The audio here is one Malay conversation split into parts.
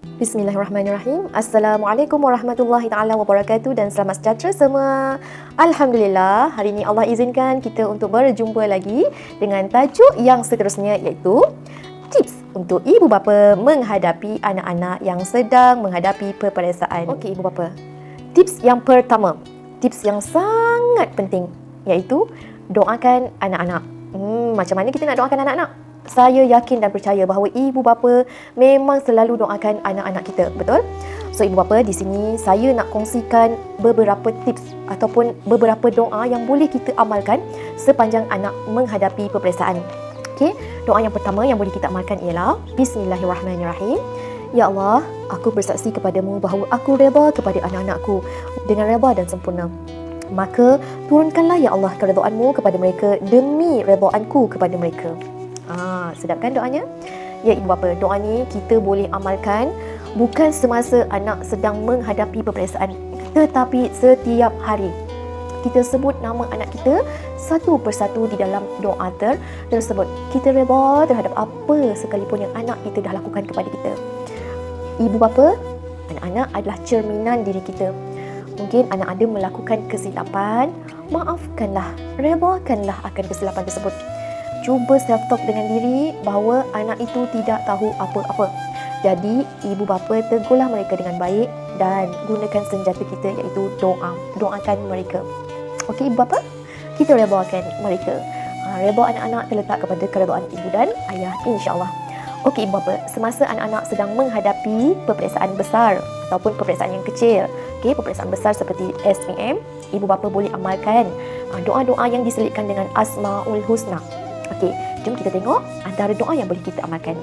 Bismillahirrahmanirrahim. Assalamualaikum warahmatullahi taala wabarakatuh dan selamat sejahtera semua. Alhamdulillah, hari ini Allah izinkan kita untuk berjumpa lagi dengan tajuk yang seterusnya, iaitu tips untuk ibu bapa menghadapi anak-anak yang sedang menghadapi peperiksaan. Okey ibu bapa. Tips yang pertama, tips yang sangat penting, iaitu doakan anak-anak. Macam mana kita nak doakan anak-anak? Saya yakin dan percaya bahawa ibu bapa memang selalu doakan anak-anak kita, betul? So ibu bapa, di sini saya nak kongsikan beberapa tips ataupun beberapa doa yang boleh kita amalkan sepanjang anak menghadapi peperiksaan. Okey, doa yang pertama yang boleh kita amalkan ialah Bismillahirrahmanirrahim. Ya Allah, aku bersaksi kepadamu bahawa aku redha kepada anak-anakku dengan redha dan sempurna. Maka turunkanlah ya Allah keredaan-Mu kepada mereka demi redaan-Ku kepada mereka. Sedap kan doanya? Ya ibu bapa, doa ni kita boleh amalkan bukan semasa anak sedang menghadapi peperiksaan, tetapi setiap hari. Kita sebut nama anak kita satu persatu di dalam doa tersebut. Kita redha terhadap apa sekalipun yang anak kita dah lakukan kepada kita. Ibu bapa, anak-anak adalah cerminan diri kita. Mungkin anak ada melakukan kesilapan, maafkanlah, redhakanlah akan kesilapan tersebut. Cuba self-talk dengan diri bahawa anak itu tidak tahu apa-apa. Jadi, ibu bapa tegurlah mereka dengan baik dan gunakan senjata kita, iaitu doa. Doakan mereka. Okey ibu bapa, kita redhakan mereka. Redha anak-anak terletak kepada keredaan ibu dan ayah, insya-Allah. Okey ibu bapa, semasa anak-anak sedang menghadapi peperiksaan besar ataupun peperiksaan yang kecil, okey, peperiksaan besar seperti SPM, ibu bapa boleh amalkan doa-doa yang diselitkan dengan Asmaul Husna. Okey, jom kita tengok antara doa yang boleh kita amalkan.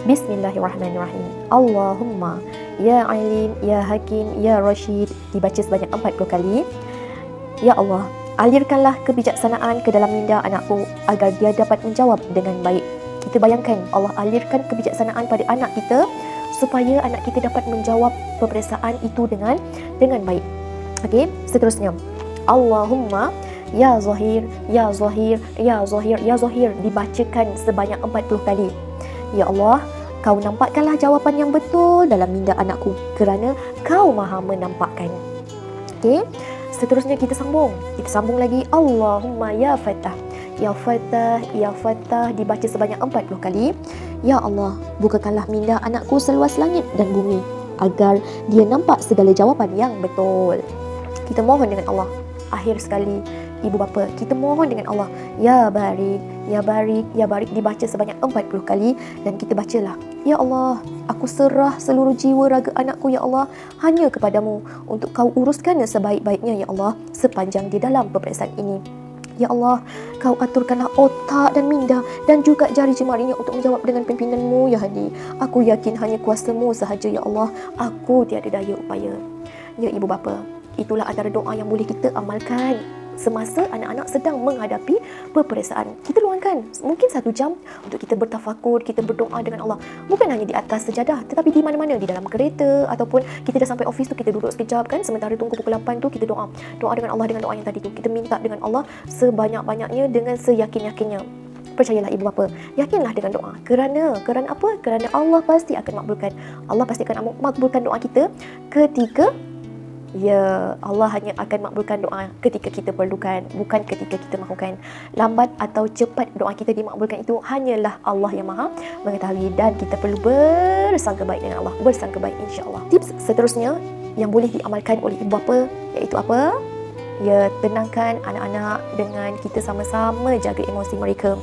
Bismillahirrahmanirrahim. Allahumma ya alim, ya hakim, ya rasyid, dibaca sebanyak 40 kali. Ya Allah, alirkanlah kebijaksanaan ke dalam minda anakku agar dia dapat menjawab dengan baik. Kita bayangkan Allah alirkan kebijaksanaan pada anak kita supaya anak kita dapat menjawab peperiksaan itu dengan baik. Okey, seterusnya. Allahumma ya Zahir, ya Zahir, ya Zahir, ya Zahir, dibacakan sebanyak 40 kali. Ya Allah, Kau nampakkanlah jawapan yang betul dalam minda anakku kerana Kau Maha menampakkan. Okey, seterusnya kita sambung. Kita sambung lagi. Allahumma ya Fattah, ya Fattah, ya Fattah, dibaca sebanyak 40 kali. Ya Allah, bukakanlah minda anakku seluas langit dan bumi agar dia nampak segala jawapan yang betul. Kita mohon dengan Allah. Akhir sekali, ibu bapa, kita mohon dengan Allah, ya Barik, ya Barik, ya Barik, dibaca sebanyak 40 kali dan kita bacalah. Ya Allah, aku serah seluruh jiwa raga anakku ya Allah hanya kepadamu untuk Kau uruskan sebaik-baiknya ya Allah sepanjang di dalam peperiksaan ini. Ya Allah, Kau aturkanlah otak dan minda dan juga jari jemarinya untuk menjawab dengan pimpinanmu ya Hadi. Aku yakin hanya kuasa-Mu sahaja ya Allah, aku tiada daya upaya. Ya ibu bapa, itulah antara doa yang boleh kita amalkan semasa anak-anak sedang menghadapi peperiksaan. Kita luangkan mungkin 1 jam untuk kita bertafakur, kita berdoa dengan Allah. Bukan hanya di atas sejadah, tetapi di mana-mana, di dalam kereta ataupun kita dah sampai office tu, kita duduk sekejap kan, sementara tunggu pukul 8 tu kita doa. Doa dengan Allah dengan doa yang tadi tu. Kita minta dengan Allah sebanyak-banyaknya dengan seyakin-yakinnya. Percayalah ibu bapa, yakinlah dengan doa. Kerana apa? Kerana Allah pasti akan makbulkan. Allah pasti akan makbulkan doa kita ketika Allah hanya akan makbulkan doa ketika kita perlukan, bukan ketika kita mahukan. Lambat atau cepat doa kita dimakbulkan itu hanyalah Allah yang Maha mengetahui dan kita perlu bersangka baik dengan Allah, bersangka baik insya-Allah. Tips seterusnya yang boleh diamalkan oleh ibu bapa iaitu apa? Ya, tenangkan anak-anak dengan kita sama-sama jaga emosi mereka.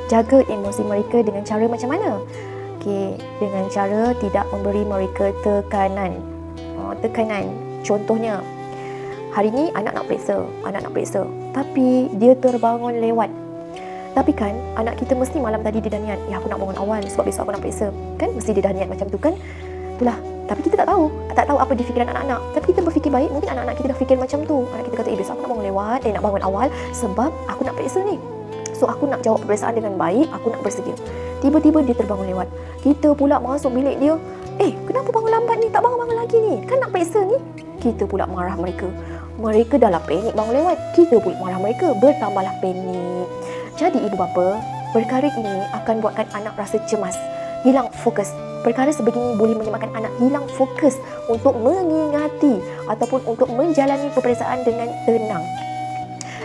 Jaga emosi mereka dengan cara macam mana? Okey, dengan cara tidak memberi mereka tekanan. Contohnya, hari ni anak nak periksa, tapi dia terbangun lewat. Tapi kan, anak kita mesti malam tadi dia dah niat, aku nak bangun awal sebab besok aku nak periksa. Kan, mesti dia dah niat macam tu kan. Itulah, tapi kita tak tahu apa di fikiran anak-anak. Tapi kita berfikir baik, mungkin anak-anak kita dah fikir macam tu. Anak kita kata, besok aku nak bangun lewat, nak bangun awal sebab aku nak periksa ni. So, aku nak jawab peperiksaan dengan baik, aku nak bersedia. Tiba-tiba dia terbangun lewat. Kita pula masuk bilik dia, kenapa bangun lambat ni? Tak bangun-bangun lagi ni. Kan nak periksa ni. Kita pula marah mereka. Mereka dah lah panik bangun lewat. Kita pula marah mereka. Bertambahlah panik. Jadi ibu bapa, perkara ini akan buatkan anak rasa cemas, hilang fokus. Perkara sebegini boleh menyebabkan anak hilang fokus untuk mengingati ataupun untuk menjalani peperiksaan dengan tenang.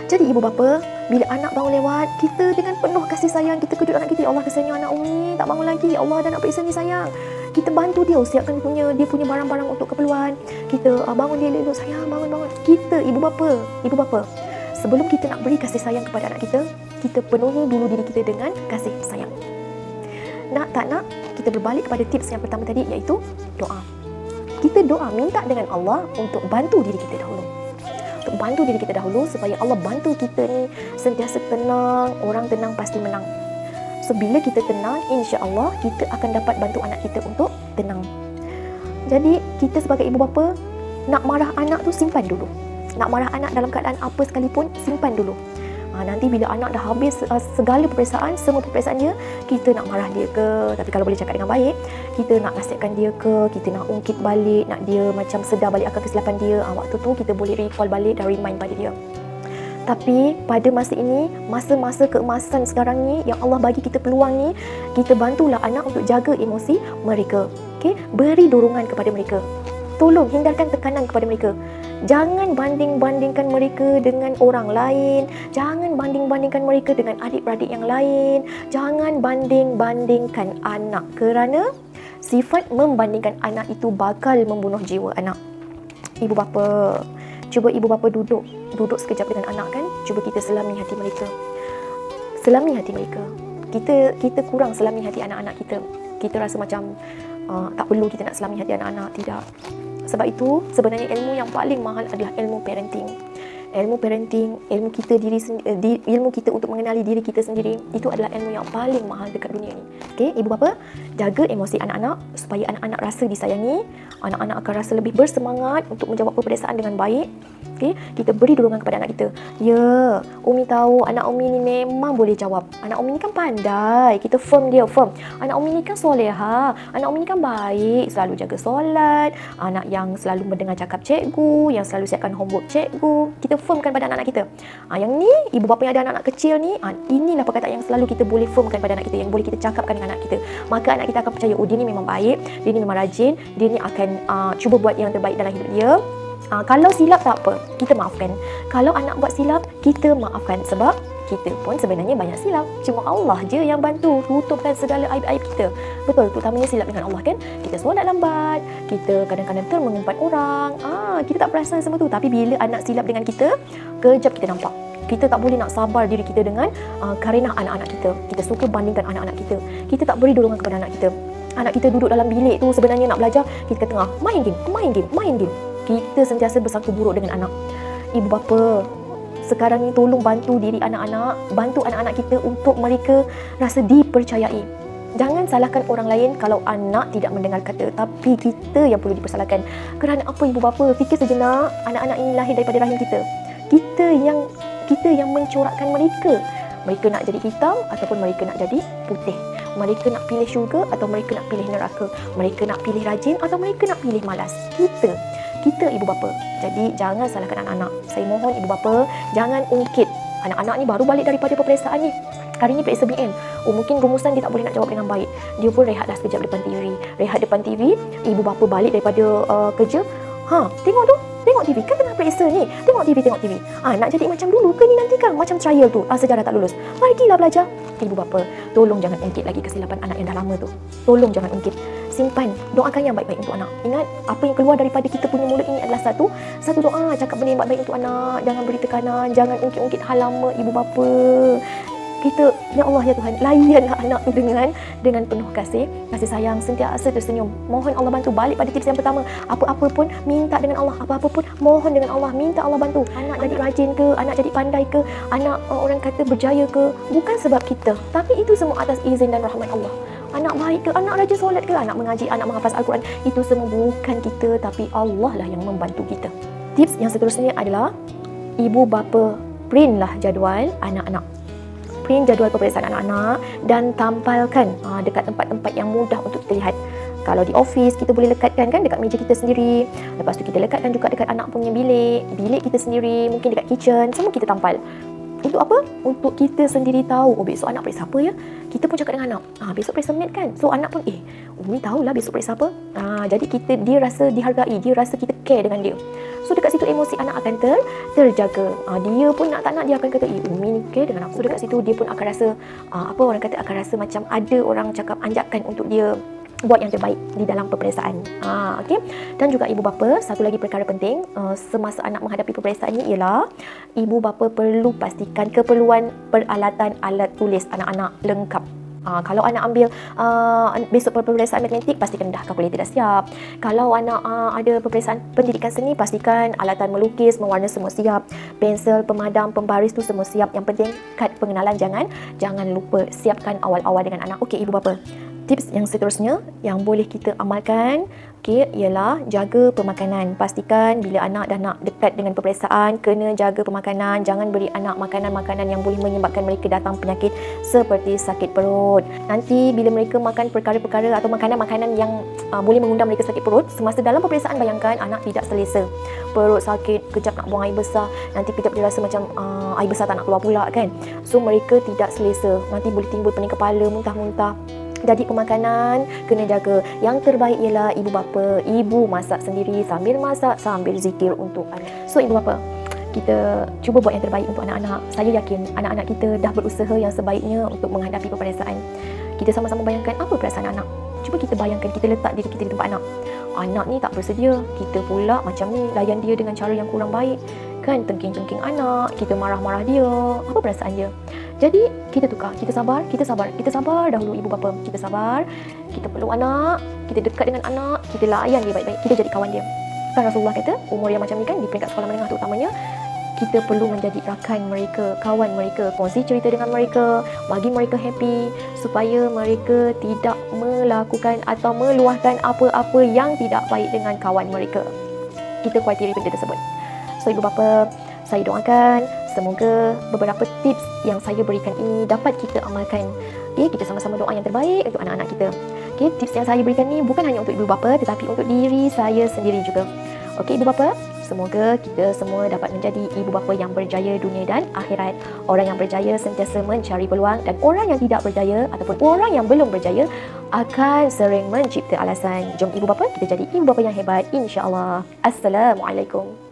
Jadi ibu bapa, bila anak bangun lewat, kita dengan penuh kasih sayang, kita kejut anak kita, ya Allah kesiannya anak Umi, tak bangun lagi, ya Allah dah nak periksa ni sayang. Kita bantu dia, siapkan dia punya barang-barang untuk keperluan. Kita bangun dia elok, sayang bangun. Kita ibu bapa, sebelum kita nak beri kasih sayang kepada anak kita penuhi dulu diri kita dengan kasih sayang. Nak tak nak, kita berbalik kepada tips yang pertama tadi, iaitu doa. Kita doa, minta dengan Allah untuk bantu diri kita dahulu. Supaya Allah bantu kita ni sentiasa tenang. Orang tenang pasti menang. So bila kita tenang, insya-Allah kita akan dapat bantu anak kita untuk tenang. Jadi kita sebagai ibu bapa, nak marah anak tu simpan dulu. Nak marah anak dalam keadaan apa sekalipun, simpan dulu. Nanti bila anak dah habis segala peperiksaan, semua peperiksaan dia, kita nak marah dia ke, tapi kalau boleh cakap dengan baik, kita nak nasihatkan dia ke, kita nak ungkit balik, nak dia macam sedar balik akan kesilapan dia, waktu tu kita boleh recall balik dan remind pada dia. Tapi pada masa ini, masa-masa keemasan sekarang ni, yang Allah bagi kita peluang ni, kita bantulah anak untuk jaga emosi mereka. Okay? Beri dorongan kepada mereka. Tolong hindarkan tekanan kepada mereka. Jangan banding-bandingkan mereka dengan orang lain. Jangan banding-bandingkan mereka dengan adik-beradik yang lain. Jangan banding-bandingkan anak, kerana sifat membandingkan anak itu bakal membunuh jiwa anak. Ibu bapa, cuba ibu bapa duduk sekejap dengan anak kan. Cuba kita selami hati mereka. Kita kurang selami hati anak-anak kita. Kita rasa macam tak perlu kita nak selami hati anak-anak. Tidak. Sebab itu sebenarnya ilmu yang paling mahal adalah ilmu parenting. Ilmu kita untuk mengenali diri kita sendiri, itu adalah ilmu yang paling mahal dekat dunia ni. Okey, ibu bapa, jaga emosi anak-anak supaya anak-anak rasa disayangi, anak-anak akan rasa lebih bersemangat untuk menjawab peperiksaan dengan baik. Okey, kita beri dorongan kepada anak kita. Ya, Umi tahu anak Umi ni memang boleh jawab. Anak Umi ni kan pandai. Kita firm dia. Anak Umi ni kan soleha. Anak Umi ni kan baik, selalu jaga solat. Anak yang selalu mendengar cakap cikgu, yang selalu siapkan homework cikgu. Kita firmkan pada anak-anak kita. Yang ni, ibu bapa yang ada anak-anak kecil ni, inilah perkataan yang selalu kita boleh firmkan pada anak kita, yang boleh kita cakapkan dengan anak kita. Maka anak kita akan percaya, oh dia ni memang baik, dia ni memang rajin, dia ni akan cuba buat yang terbaik dalam hidup dia. Kalau silap tak apa, kita maafkan. Kalau anak buat silap, kita maafkan. Sebab kita pun sebenarnya banyak silap. Cuma Allah je yang bantu tutupkan segala aib-aib kita. Betul, terutamanya silap dengan Allah kan. Kita solat lambat, kita kadang-kadang mengumpat orang. Kita tak perasan semua tu. Tapi bila anak silap dengan kita, kejap kita nampak. Kita tak boleh nak sabar diri kita dengan karenah anak-anak kita. Kita suka bandingkan anak-anak kita. Kita tak beri dorongan kepada anak kita. Anak kita duduk dalam bilik tu sebenarnya nak belajar, kita tengah main game. Kita sentiasa bersangka buruk dengan anak. Ibu bapa, sekarang ni tolong bantu diri anak-anak, bantu anak-anak kita untuk mereka rasa dipercayai. Jangan salahkan orang lain kalau anak tidak mendengar kata, tapi kita yang perlu dipersalahkan. Kerana apa ibu bapa? Fikir sejenak, anak-anak ini lahir daripada rahim kita. Kita yang mencorakkan mereka. Mereka nak jadi hitam ataupun mereka nak jadi putih. Mereka nak pilih syurga atau mereka nak pilih neraka. Mereka nak pilih rajin atau mereka nak pilih malas. Kita ibu bapa. Jadi jangan salahkan anak-anak. Saya mohon ibu bapa, jangan ungkit. Anak-anak ni baru balik daripada peperiksaan ni. Hari ni periksa BN. Mungkin rumusan dia tak boleh nak jawab dengan baik. Dia pun rehatlah sekejap depan TV. Rehat depan TV, ibu bapa balik daripada kerja. Tengok TV. Kan tengah periksa ni. Tengok TV. Nak jadi macam dulu ke ni nanti kan? Macam trial tu. Sejarah tak lulus. Pergilah belajar. Ibu bapa, tolong jangan ungkit lagi kesilapan anak yang dah lama tu. Tolong jangan ungkit. Simpan. Doakan yang baik-baik untuk anak. Ingat, apa yang keluar daripada kita punya mulut ini adalah satu doa. Cakap benda yang baik-baik untuk anak. Jangan beri tekanan. Jangan ungkit-ungkit hal lama ibu bapa. Kita, ya Allah ya Tuhan, layanlah anak tu dengan penuh kasih sayang, sentiasa tersenyum. Mohon Allah bantu. Balik pada tips yang pertama, apa-apa pun minta dengan Allah, apa-apa pun mohon dengan Allah, minta Allah bantu. Anak jadi rajin ke, anak jadi pandai ke, anak orang kata berjaya ke, bukan sebab kita, tapi itu semua atas izin dan rahmat Allah. Anak baik ke, anak rajin solat ke, anak mengaji, anak menghafaz Al-Quran, itu semua bukan kita, tapi Allah lah yang membantu kita. Tips yang seterusnya adalah, ibu bapa printlah jadual anak-anak. Print jadual peperiksaan anak-anak dan tampalkan dekat tempat-tempat yang mudah untuk kita lihat. Kalau di office, kita boleh lekatkan kan dekat meja kita sendiri. Lepas tu kita lekatkan juga dekat anak punya bilik kita sendiri, mungkin dekat kitchen, semua kita tampal. Untuk apa? Untuk kita sendiri tahu, oh besok anak periksa apa ya? Kita pun cakap dengan anak, besok periksa minit kan? So anak pun, Umi tahulah besok periksa apa. Jadi dia rasa dihargai, dia rasa kita care dengan dia. So dekat situ emosi anak akan terjaga. Dia pun tak nak, dia akan kata, Umi ni care dengan aku. So dekat situ dia pun akan rasa, akan rasa macam ada orang cakap anjakan untuk dia buat yang terbaik di dalam peperiksaan. Okey. Dan juga ibu bapa, satu lagi perkara penting semasa anak menghadapi peperiksaan ni ialah ibu bapa perlu pastikan keperluan peralatan alat tulis anak-anak lengkap. Kalau anak ambil besok peperiksaan matematik, pastikan dah kalkulator dah siap. Kalau anak ada peperiksaan pendidikan seni, pastikan alatan melukis, mewarna semua siap. Pensel, pemadam, pembaris tu semua siap. Yang penting kad pengenalan jangan lupa siapkan awal-awal dengan anak. Okey ibu bapa. Tips yang seterusnya yang boleh kita amalkan ialah jaga pemakanan. Pastikan bila anak dah nak dekat dengan peperiksaan, kena jaga pemakanan. Jangan beri anak makanan-makanan yang boleh menyebabkan mereka datang penyakit seperti sakit perut. Nanti bila mereka makan perkara-perkara atau makanan-makanan yang boleh mengundang mereka sakit perut, semasa dalam peperiksaan bayangkan anak tidak selesa. Perut sakit, kejap nak buang air besar, nanti kejap dia rasa macam air besar tak nak keluar pula kan. So mereka tidak selesa. Nanti boleh timbul pening kepala, muntah-muntah. Jadi pemakanan kena jaga. Yang terbaik ialah ibu bapa, ibu masak sendiri, sambil masak, sambil zikir untuk anak. So ibu bapa, kita cuba buat yang terbaik untuk anak-anak. Saya yakin anak-anak kita dah berusaha yang sebaiknya untuk menghadapi peperiksaan. Kita sama-sama bayangkan apa perasaan anak. Cuba kita bayangkan, kita letak diri kita di tempat anak. Anak ni tak bersedia, kita pula macam ni layan dia dengan cara yang kurang baik. Kan tengking-tengking anak, kita marah-marah dia. Apa perasaan dia? Jadi kita tukar, kita sabar dahulu ibu bapa. Kita sabar, kita peluk anak, kita dekat dengan anak, kita layan dia baik-baik, kita jadi kawan dia. Kan Rasulullah kata, umur yang macam ni kan, di peringkat sekolah menengah terutamanya, kita perlu menjadi rakan mereka, kawan mereka, kongsi cerita dengan mereka, bagi mereka happy, supaya mereka tidak melakukan atau meluahkan apa-apa yang tidak baik dengan kawan mereka. Kita kuatiri benda tersebut. So ibu bapa, saya doakan semoga beberapa tips yang saya berikan ini dapat kita amalkan. Kita sama-sama doa yang terbaik untuk anak-anak kita. Tips yang saya berikan ni bukan hanya untuk ibu bapa tetapi untuk diri saya sendiri juga. Ibu bapa, semoga kita semua dapat menjadi ibu bapa yang berjaya dunia dan akhirat. Orang yang berjaya sentiasa mencari peluang, dan orang yang tidak berjaya ataupun orang yang belum berjaya akan sering mencipta alasan. Jom ibu bapa kita jadi ibu bapa yang hebat, insya-Allah. Assalamualaikum.